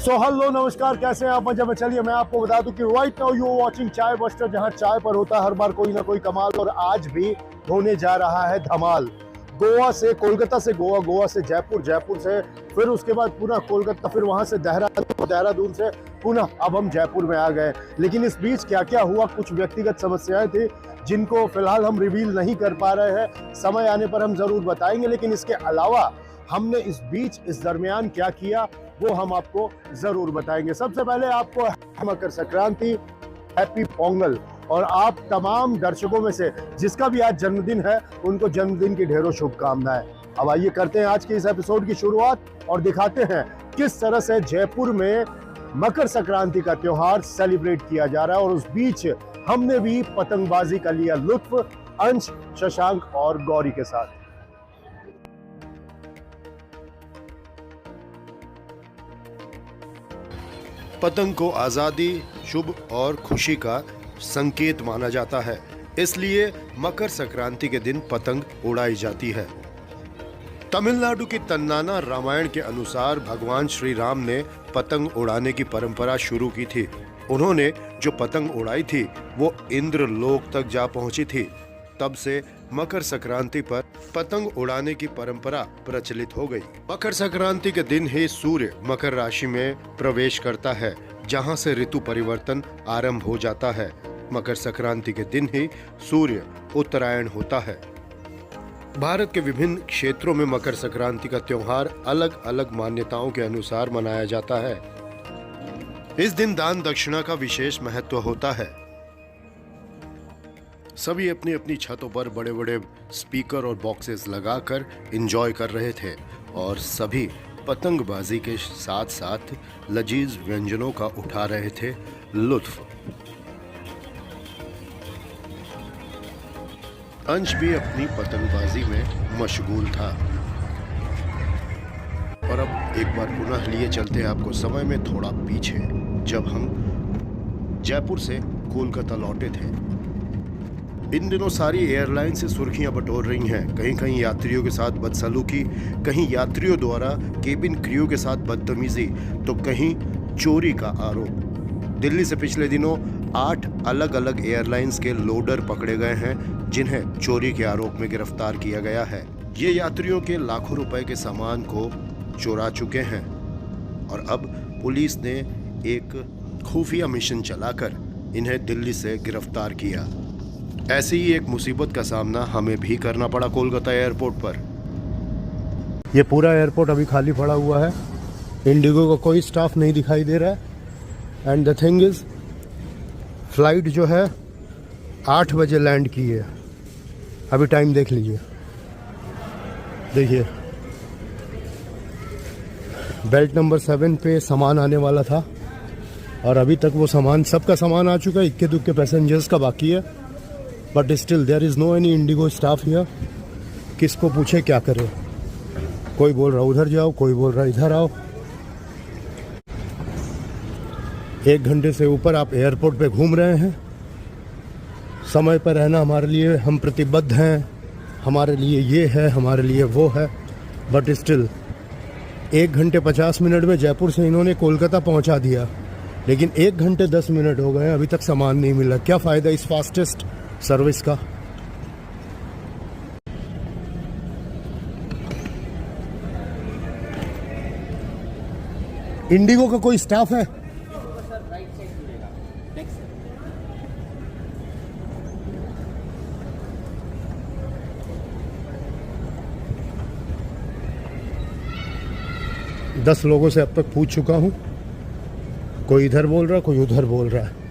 So hello नमस्कार, कैसे हैं आप? मजा में। चलिए मैं आपको बता दूं कि राइट नाउ यू वाचिंग चाय बस्टर, जहां चाय पर होता है हर बार कोई ना कोई कमाल, और आज भी होने जा रहा है धमाल। गोवा से कोलकाता से गोवा, गोवा से जयपुर, जयपुर से फिर उसके बाद पुनः कोलकाता, फिर वहां से देहरादून, देहरादून से पुनः अब हम जयपुर में आ गए। लेकिन इस बीच क्या क्या हुआ, कुछ व्यक्तिगत समस्याएं थी जिनको फिलहाल हम रिवील नहीं कर पा रहे हैं। समय आने पर हम जरूर बताएंगे। लेकिन इसके अलावा हमने इस बीच, इस दरमियान क्या किया वो हम आपको जरूर बताएंगे। सबसे पहले आपको मकर संक्रांति, हैप्पी पोंगल, और आप तमाम दर्शकों में से जिसका भी आज जन्मदिन है उनको जन्मदिन की ढेरों शुभकामनाएं। अब आइए करते हैं आज के इस एपिसोड की शुरुआत और दिखाते हैं किस तरह से जयपुर में मकर संक्रांति का त्योहार सेलिब्रेट किया जा रहा है। और उस बीच हमने भी पतंगबाजी का लिया लुत्फ, अंश, शशांक और गौरी के साथ। पतंग को आज़ादी, शुभ और खुशी का संकेत माना जाता है, इसलिए मकर संक्रांति के दिन पतंग उड़ाई जाती है। तमिलनाडु की तन्नाना रामायण के अनुसार भगवान श्री राम ने पतंग उड़ाने की परंपरा शुरू की थी। उन्होंने जो पतंग उड़ाई थी वो इंद्र लोक तक जा पहुंची थी। तब से मकर संक्रांति पर पतंग उड़ाने की परंपरा प्रचलित हो गई। मकर संक्रांति के दिन ही सूर्य मकर राशि में प्रवेश करता है, जहां से ऋतु परिवर्तन आरंभ हो जाता है। मकर संक्रांति के दिन ही सूर्य उत्तरायण होता है। भारत के विभिन्न क्षेत्रों में मकर संक्रांति का त्योहार अलग अलग मान्यताओं के अनुसार मनाया जाता है। इस दिन दान दक्षिणा का विशेष महत्व होता है। सभी अपनी अपनी छतों पर बड़े बड़े स्पीकर और बॉक्सेस लगाकर एंजॉय कर रहे थे और सभी पतंगबाजी के साथ साथ लजीज व्यंजनों का उठा रहे थे लुत्फ। अंश भी अपनी पतंगबाजी में मशगूल था। और अब एक बार पुनः लिए चलते हैं आपको समय में थोड़ा पीछे, जब हम जयपुर से कोलकाता लौटे थे। इन दिनों सारी एयरलाइन से सुर्खियां बटोर रही हैं। कहीं कहीं यात्रियों के साथ बदसलूकी, कहीं यात्रियों द्वारा केबिन क्रू के साथ बदतमीजी, तो कहीं चोरी का आरोप। दिल्ली से पिछले दिनों 8 अलग अलग एयरलाइंस के लोडर पकड़े गए हैं, जिन्हें चोरी के आरोप में गिरफ्तार किया गया है। ये यात्रियों के लाखों रुपए के सामान को चुरा चुके हैं और अब पुलिस ने एक खुफिया मिशन चलाकर इन्हें दिल्ली से गिरफ्तार किया। ऐसी ही एक मुसीबत का सामना हमें भी करना पड़ा कोलकाता एयरपोर्ट पर। ये पूरा एयरपोर्ट अभी खाली पड़ा हुआ है। इंडिगो का कोई स्टाफ नहीं दिखाई दे रहा है। And the thing is, flight जो है 8 बजे लैंड की है। अभी टाइम देख लीजिए, देखिए बेल्ट नंबर 7 पे सामान आने वाला था और अभी तक वो सामान, सबका सामान आ चुका है, इक्के दुक्के पैसेंजर्स का बाकी है। But still there is no any IndiGo staff here. किसको पूछे क्या करे? कोई बोल रहा उधर जाओ, कोई बोल रहा इधर आओ। 1 घंटे से ऊपर आप एयरपोर्ट पे घूम रहे हैं। समय पर रहना हमारे लिए, हम प्रतिबद्ध हैं, हमारे लिए ये है, हमारे लिए वो है। बट स्टिल 1 घंटे 50 मिनट में जयपुर से इन्होंने कोलकाता पहुंचा दिया, लेकिन 1 घंटे 10 मिनट हो गए, अभी तक सामान नहीं मिला। क्या फ़ायदा इस फास्टेस्ट सर्विस का? इंडिगो का कोई स्टाफ है? दस लोगों से अब तक पूछ चुका हूं, कोई इधर बोल रहा, कोई उधर बोल रहा है।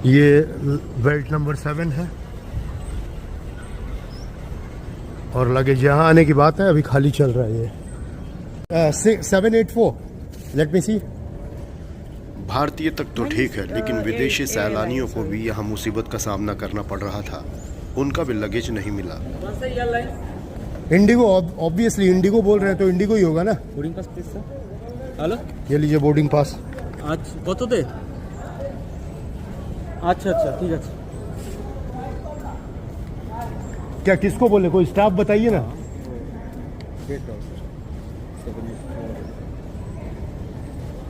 ये बेल्ट नंबर 7 है और लगेज यहाँ आने की बात है, अभी खाली चल रहा है ये। 784, लेट मी सी। भारतीय तक तो ठीक है, लेकिन विदेशी सैलानियों को भी यहाँ मुसीबत का सामना करना पड़ रहा था। उनका भी लगेज नहीं मिला। इंडिगो, ऑब्वियसली इंडिगो बोल रहे हैं तो इंडिगो ही होगा ना। Boarding pass please sir. Hello, ये लीजिए बोर्डिंग पास। आज কত দে? আচ্ছা আচ্ছা ঠিক আছে। क्या किसको बोले, कोई स्टाफ बताइए ना।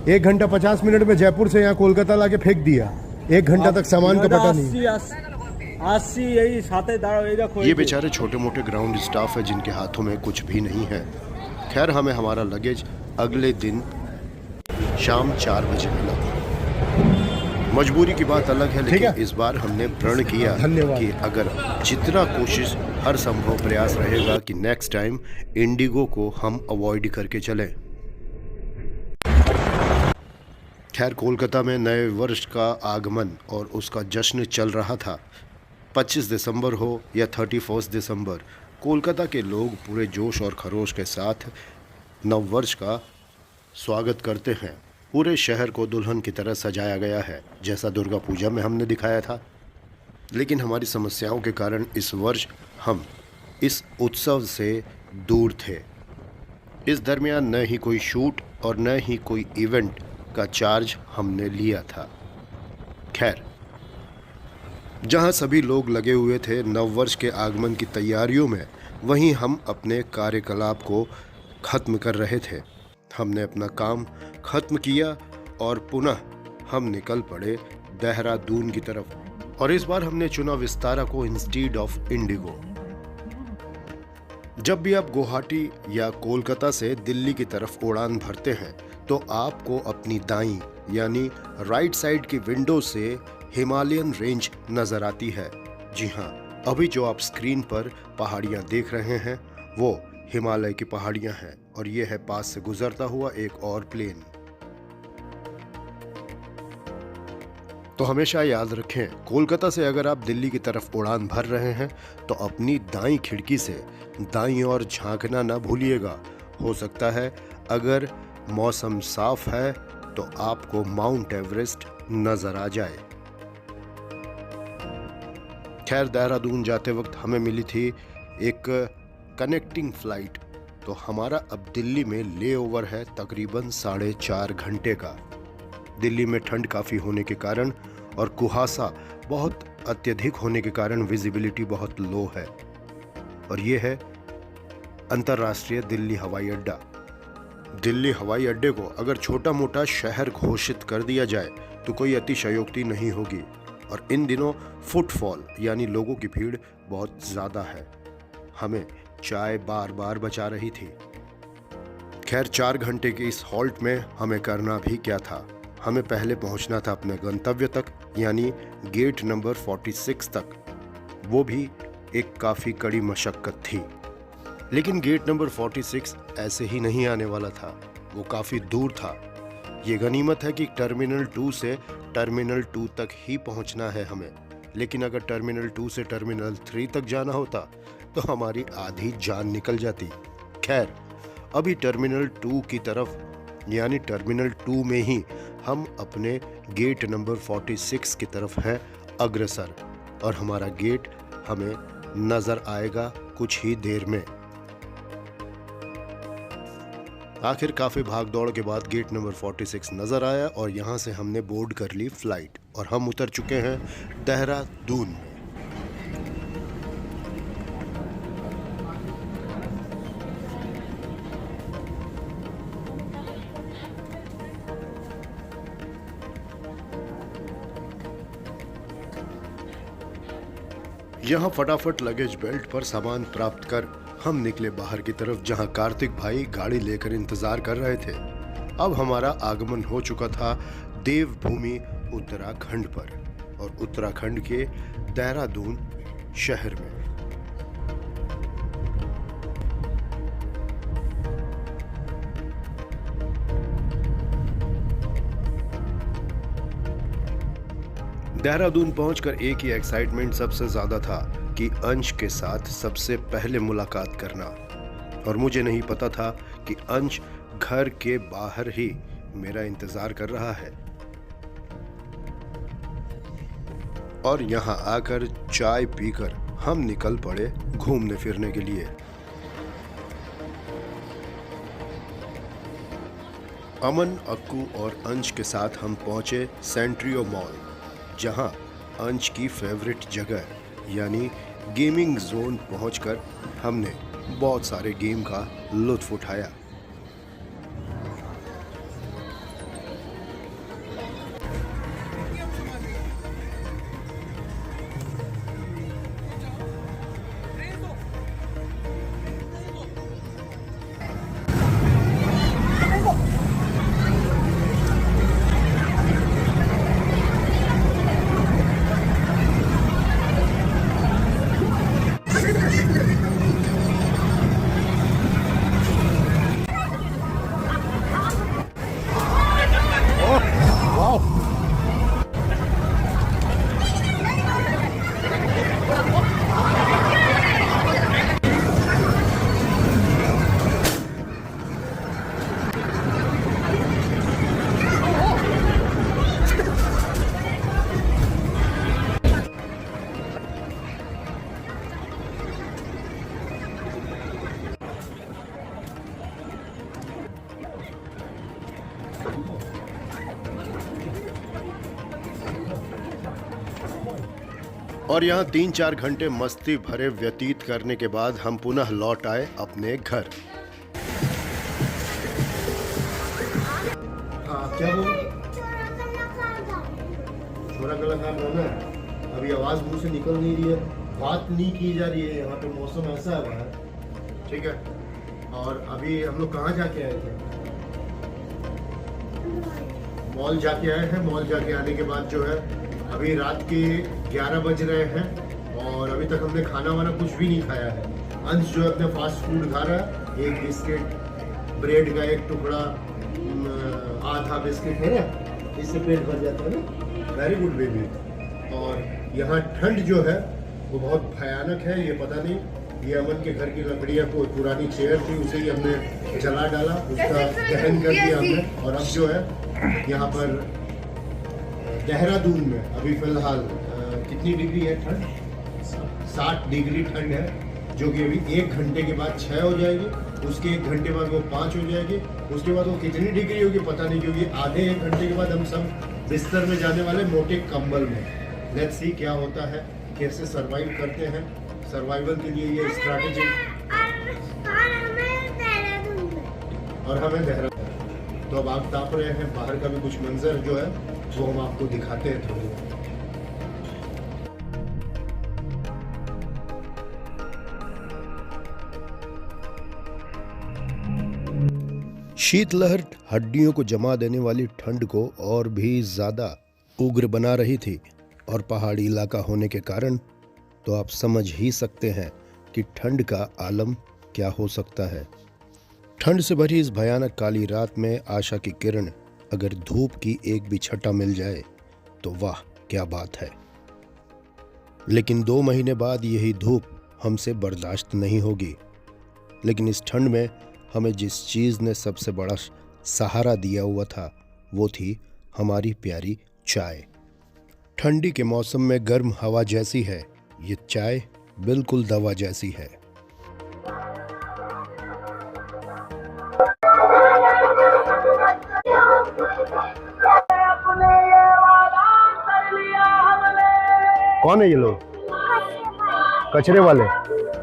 एक घंटा 50 मिनट में जयपुर से यहाँ कोलकाता लाके फेंक दिया। 1 घंटा तक सामान का पता नहीं। 80 यही साथे दाঁড়াও এই দেখো। ये बेचारे छोटे मोटे ग्राउंड स्टाफ है जिनके हाथों में कुछ भी नहीं है। खैर हमें हमारा लगेज अगले दिन शाम 4 बजे मिला। मजबूरी की बात अलग है, ठीक है। लेकिन इस बार हमने प्रण किया धन्यवाद। कि अगर जितना कोशिश हर संभव प्रयास रहेगा कि नेक्स्ट टाइम इंडिगो को हम अवॉइड करके चलें। खैर कोलकाता में नए वर्ष का आगमन और उसका जश्न चल रहा था। 25 दिसंबर हो या 31 दिसंबर, कोलकाता के लोग पूरे जोश और खरोश के साथ नव वर्ष का स्वागत करते हैं। पूरे शहर को दुल्हन की तरह सजाया गया है, जैसा दुर्गा पूजा में हमने दिखाया था। लेकिन हमारी समस्याओं के कारण इस वर्ष हम इस उत्सव से दूर थे। इस दरमियान न ही कोई शूट और न ही कोई इवेंट का चार्ज हमने लिया था। खैर जहां सभी लोग लगे हुए थे नववर्ष के आगमन की तैयारियों में, वहीं हम अपने कार्यकलाप को खत्म कर रहे थे। हमने अपना काम खत्म किया और पुनः हम निकल पड़े देहरादून की तरफ। और इस बार हमने चुना विस्तारा को इंस्टीड ऑफ इंडिगो। जब भी आप गुवाहाटी या कोलकाता से दिल्ली की तरफ उड़ान भरते हैं तो आपको अपनी दाईं यानी राइट साइड की विंडो से हिमालयन रेंज नजर आती है। जी हाँ, अभी जो आप स्क्रीन पर पहाड़ियाँ देख रहे हैं वो हिमालय की पहाड़ियाँ हैं और ये है पास से गुजरता हुआ एक और प्लेन। तो हमेशा याद रखें, कोलकाता से अगर आप दिल्ली की तरफ उड़ान भर रहे हैं तो अपनी दाईं खिड़की से दाईं ओर झांकना ना भूलिएगा। हो सकता है अगर मौसम साफ है तो आपको माउंट एवरेस्ट नजर आ जाए। खैर देहरादून जाते वक्त हमें मिली थी एक कनेक्टिंग फ्लाइट, तो हमारा अब दिल्ली में लेओवर है तकरीबन 4.5 घंटे का। दिल्ली में ठंड काफ़ी होने के कारण और कुहासा बहुत अत्यधिक होने के कारण विजिबिलिटी बहुत लो है। और ये है अंतर्राष्ट्रीय दिल्ली हवाई अड्डा। दिल्ली हवाई अड्डे को अगर छोटा मोटा शहर घोषित कर दिया जाए तो कोई अतिशयोक्ति नहीं होगी। और इन दिनों फुटफॉल यानी लोगों की भीड़ बहुत ज़्यादा है। हमें चाय बार बार बचा रही थी। खैर 4 घंटे के इस हॉल्ट में हमें करना भी क्या था, हमें पहले पहुंचना था अपने गंतव्य तक यानी गेट नंबर 46 तक। वो भी एक काफ़ी कड़ी मशक्क़त थी। लेकिन गेट नंबर 46 ऐसे ही नहीं आने वाला था, वो काफ़ी दूर था। ये गनीमत है कि टर्मिनल 2 से टर्मिनल 2 तक ही पहुंचना है हमें। लेकिन अगर टर्मिनल 2 से टर्मिनल 3 तक जाना होता तो हमारी आधी जान निकल जाती। खैर अभी टर्मिनल 2 की तरफ यानी टर्मिनल 2 में ही हम अपने गेट नंबर 46 की तरफ हैं अग्रसर और हमारा गेट हमें नज़र आएगा कुछ ही देर में। आखिर काफ़ी भाग दौड़ के बाद गेट नंबर 46 नज़र आया और यहाँ से हमने बोर्ड कर ली फ्लाइट और हम उतर चुके हैं देहरादून में। यहाँ फटाफट लगेज बेल्ट पर सामान प्राप्त कर हम निकले बाहर की तरफ, जहाँ कार्तिक भाई गाड़ी लेकर इंतजार कर रहे थे। अब हमारा आगमन हो चुका था देवभूमि उत्तराखंड पर और उत्तराखंड के देहरादून शहर में। देहरादून पहुंचकर एक ही एक्साइटमेंट सबसे ज़्यादा था कि अंश के साथ सबसे पहले मुलाकात करना। और मुझे नहीं पता था कि अंश घर के बाहर ही मेरा इंतज़ार कर रहा है। और यहाँ आकर चाय पीकर हम निकल पड़े घूमने फिरने के लिए। अमन, अक्कू और अंश के साथ हम पहुंचे सेंट्रियो मॉल, जहां अंश की फेवरेट जगह यानी गेमिंग जोन पहुंचकर हमने बहुत सारे गेम का लुत्फ उठाया। और यहाँ 3-4 घंटे मस्ती भरे व्यतीत करने के बाद हम पुनः लौट आए अपने घर। क्या बोल छोरा गला काम रहना है। अभी आवाज मुंह से निकल नहीं रही है, बात नहीं की जा रही है। यहाँ पे मौसम ऐसा है, ठीक है। और अभी हम लोग कहाँ जाके आए थे? मॉल जाके आए हैं। मॉल जाके आने के बाद जो है अभी रात के 11 बज रहे हैं और अभी तक हमने खाना वाना कुछ भी नहीं खाया है। अंश जो है अपने फास्ट फूड खा रहा है, एक बिस्किट, ब्रेड का एक टुकड़ा, आधा बिस्किट है ना, इससे पेट भर जाता है ना। Very good baby. और यहाँ ठंड जो है वो बहुत भयानक है। ये पता नहीं, ये अमन के घर की लकड़ियाँ को पुरानी चेयर थी, उसे ही हमने जला डाला, उसका दहन कर दिया हमने। और अब जो है यहाँ पर देहरादून में अभी फिलहाल कितनी डिग्री है ठंड? 60 डिग्री ठंड है, जो कि अभी 1 घंटे के बाद 6 हो जाएगी, उसके 1 घंटे बाद वो 5 हो जाएगी, उसके बाद वो कितनी डिग्री होगी पता नहीं, क्योंकि आधे 1 घंटे के बाद हम सब बिस्तर में जाने वाले मोटे कंबल में। लेट्स सी क्या होता है, कैसे सरवाइव करते हैं। सर्वाइवल के लिए ये स्ट्रैटेजी। और हमें देहरादून। तो अब आप ताप रहे हैं, बाहर का भी कुछ मंजर जो है वो हम आपको दिखाते हैं थोड़ी। शीतलहर हड्डियों को जमा देने वाली ठंड को और भी ज्यादा उग्र बना रही थी, और पहाड़ी इलाका होने के कारण तो आप समझ ही सकते हैं कि ठंड का आलम क्या हो सकता है। ठंड से भरी इस भयानक काली रात में आशा की किरण अगर धूप की एक भी छटा मिल जाए तो वाह क्या बात है। लेकिन 2 महीने बाद यही धूप हमसे बर्दाश्त नहीं होगी। लेकिन इस ठंड में हमें जिस चीज़ ने सबसे बड़ा सहारा दिया हुआ था वो थी हमारी प्यारी चाय। ठंडी के मौसम में गर्म हवा जैसी है ये चाय, बिल्कुल दवा जैसी है। कौन है ये लोग? कचरे वाले?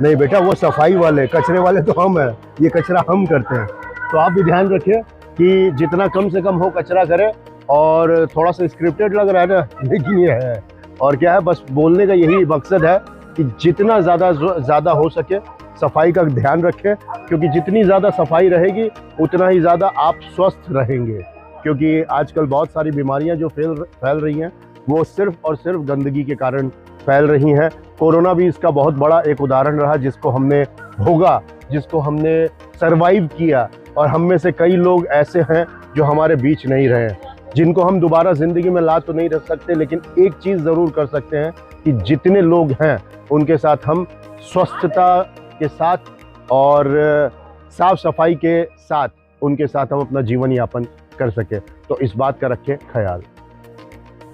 नहीं बेटा, वो सफाई वाले। कचरे वाले तो हम हैं, ये कचरा हम करते हैं। तो आप भी ध्यान रखिए कि जितना कम से कम हो कचरा करें। और थोड़ा सा स्क्रिप्टेड लग रहा है ना, लेकिन ये है। और क्या है, बस बोलने का यही मकसद है कि जितना ज़्यादा हो सके सफाई का ध्यान रखें, क्योंकि जितनी ज़्यादा सफाई रहेगी उतना ही ज़्यादा आप स्वस्थ रहेंगे। क्योंकि आजकल बहुत सारी बीमारियां जो फैल रही हैं वो सिर्फ और सिर्फ गंदगी के कारण फैल रही हैं। कोरोना भी इसका बहुत बड़ा एक उदाहरण रहा, जिसको हमने भोगा, जिसको हमने सरवाइव किया। और हम में से कई लोग ऐसे हैं जो हमारे बीच नहीं रहे, जिनको हम दोबारा ज़िंदगी में ला तो नहीं रख सकते, लेकिन एक चीज़ ज़रूर कर सकते हैं कि जितने लोग हैं उनके साथ हम स्वस्थता के साथ और साफ सफाई के साथ उनके साथ हम अपना जीवन यापन कर सकें। तो इस बात का रखें ख्याल।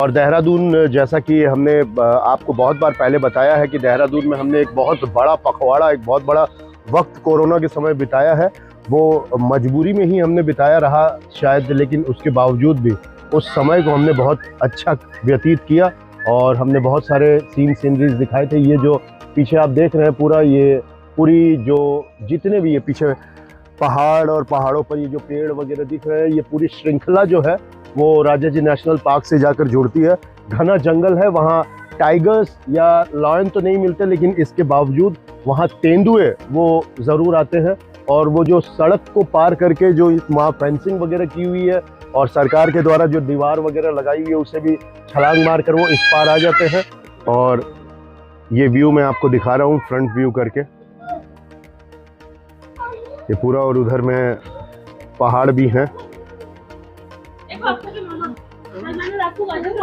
और देहरादून, जैसा कि हमने आपको बहुत बार पहले बताया है कि देहरादून में हमने एक बहुत बड़ा पखवाड़ा, एक बहुत बड़ा वक्त कोरोना के समय बिताया है। वो मजबूरी में ही हमने बिताया रहा शायद, लेकिन उसके बावजूद भी उस समय को हमने बहुत अच्छा व्यतीत किया और हमने बहुत सारे सीनरीज दिखाए थे। ये जो पीछे आप देख रहे हैं पूरा ये पूरी जो जितने भी ये पीछे पहाड़ और पहाड़ों पर ये जो पेड़ वगैरह दिख रहे हैं, ये पूरी श्रृंखला जो है वो राजाजी नेशनल पार्क से जाकर जुड़ती है। घना जंगल है, वहाँ टाइगर्स या लायन तो नहीं मिलते, लेकिन इसके बावजूद वहाँ तेंदुए वो ज़रूर आते हैं। और वो जो सड़क को पार करके जो वहाँ फेंसिंग वगैरह की हुई है और सरकार के द्वारा जो दीवार वगैरह लगाई हुई है, उसे भी छलांग मार कर वो इस पार आ जाते हैं। और ये व्यू मैं आपको दिखा रहा हूँ फ्रंट व्यू करके, ये पूरा, और उधर में पहाड़ भी हैं।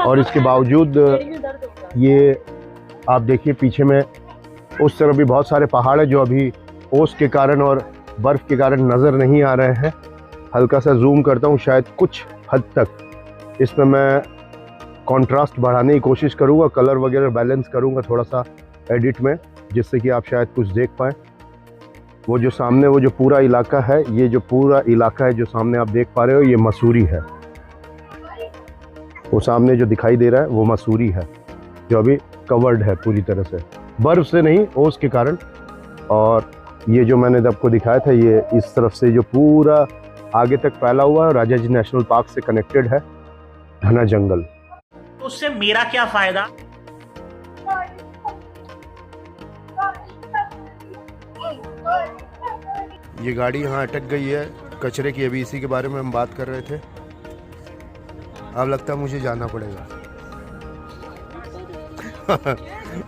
और इसके बावजूद ये आप देखिए पीछे में उस तरफ भी बहुत सारे पहाड़ है जो अभी ओस के कारण और बर्फ के कारण नज़र नहीं आ रहे हैं। हल्का सा जूम करता हूँ, शायद कुछ हद तक इसमें मैं कंट्रास्ट बढ़ाने की कोशिश करूँगा, कलर वगैरह बैलेंस करूँगा थोड़ा सा एडिट में, जिससे कि आप शायद कुछ देख पाएँ। वो जो सामने वो जो पूरा इलाका है, ये जो पूरा इलाका है जो सामने आप देख पा रहे हो, ये मसूरी है। वो सामने जो दिखाई दे रहा है वो मसूरी है, जो अभी कवर्ड है पूरी तरह से, बर्फ से नहीं, ओस के कारण। और ये जो मैंने आपको दिखाया था, ये इस तरफ से जो पूरा आगे तक फैला हुआ है, राजाजी नेशनल पार्क से कनेक्टेड है, घना जंगल। उससे मेरा क्या फायदा? ये गाड़ी यहाँ अटक गई है कचरे की, अभी इसी के बारे में हम बात कर रहे थे। अब लगता है मुझे जाना पड़ेगा।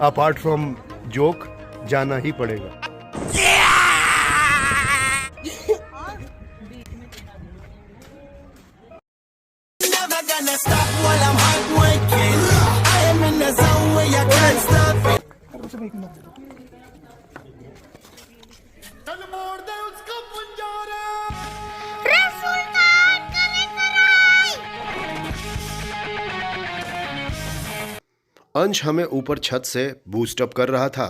अपार्ट फ्रॉम जोक, जाना ही पड़ेगा। अंश हमें ऊपर छत से बूस्ट अप कर रहा था।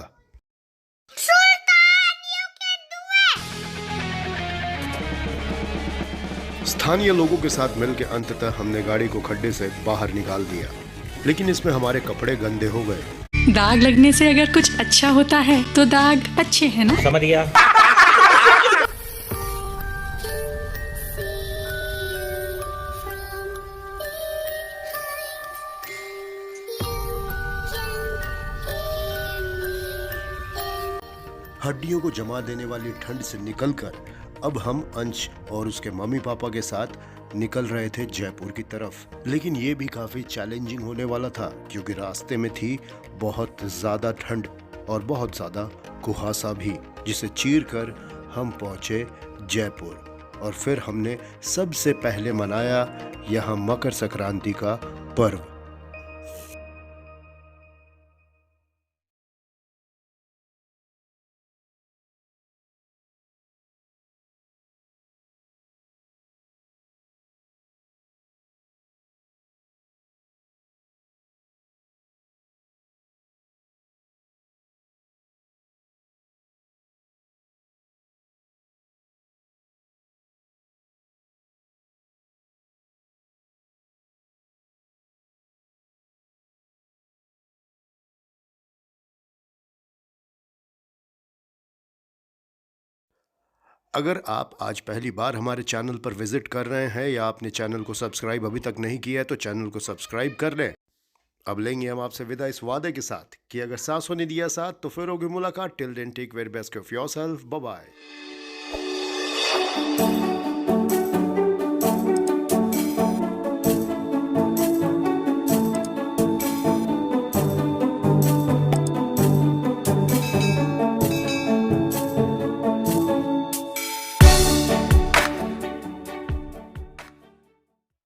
स्थानीय लोगों के साथ मिलकर अंततः हमने गाड़ी को खड्डे से बाहर निकाल दिया, लेकिन इसमें हमारे कपड़े गंदे हो गए। दाग लगने से अगर कुछ अच्छा होता है तो दाग अच्छे हैं ना। समझ गया। हड्डियों को जमा देने वाली ठंड से निकलकर अब हम अंश और उसके मम्मी पापा के साथ निकल रहे थे जयपुर की तरफ। लेकिन ये भी काफी चैलेंजिंग होने वाला था, क्योंकि रास्ते में थी बहुत ज्यादा ठंड और बहुत ज्यादा कुहासा भी, जिसे चीर कर हम पहुंचे जयपुर। और फिर हमने सबसे पहले मनाया यहाँ मकर संक्रांति का पर्व। अगर आप आज पहली बार हमारे चैनल पर विजिट कर रहे हैं या आपने चैनल को सब्सक्राइब अभी तक नहीं किया है तो चैनल को सब्सक्राइब कर लें। अब लेंगे हम आपसे विदा इस वादे के साथ कि अगर सांसों ने दिया साथ तो फिर होगी मुलाकात। Till then take very best of yourself. Bye bye.